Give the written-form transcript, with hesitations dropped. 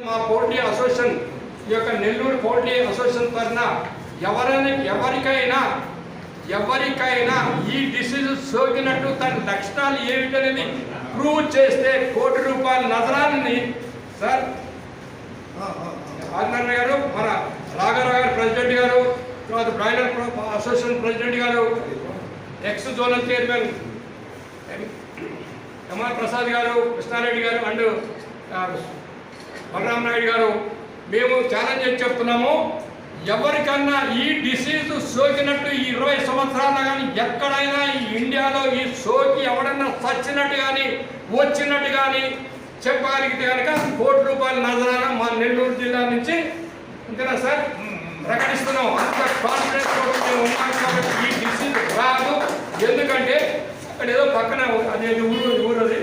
మా poultry association ఈ యొక్క నెల్లూరు పౌల్ట్రీ అసోసియేషన్ తరఫున ఎవరికైనా ఈ డిసీజ్ సోకినట్టు తన లక్షణాలు ఏమిటనేది ప్రూవ్ చేస్తే ₹1,00,00,000 నజరాన్ని సార్ ఆదినారాయణ గారు, మన రాఘారావు గారు ప్రెసిడెంట్ గారు, తర్వాత బ్రాయిలర్ అసోసియేషన్ ప్రెసిడెంట్ గారు, ex zonal chairman MR Prasad గారు, కృష్ణారెడ్డి గారు అండ్ బలరాం నాయుడు గారు మేము ఛాలెంజ్ చేసి చెప్తున్నాము. ఎవరికన్నా ఈ డిసీజ్ సోకినట్టు 20 సంవత్సరాలు కానీ ఎక్కడైనా ఈ ఇండియాలో ఈ సోకి ఎవడన్నా చచ్చినట్టు కానీ వచ్చినట్టు కానీ చెప్పగలిగితే కనుక ₹1,00,00,000 నజరాన మా నెల్లూరు జిల్లా నుంచి అంతేనా సార్ ప్రకటిస్తున్నాం. అంత కాన్ఫిడెన్స్ మేము ఉన్నాం కాబట్టి ఈ డిసీజ్ రాదు. ఎందుకంటే అక్కడ ఏదో పక్కన అదేది ఊరు అది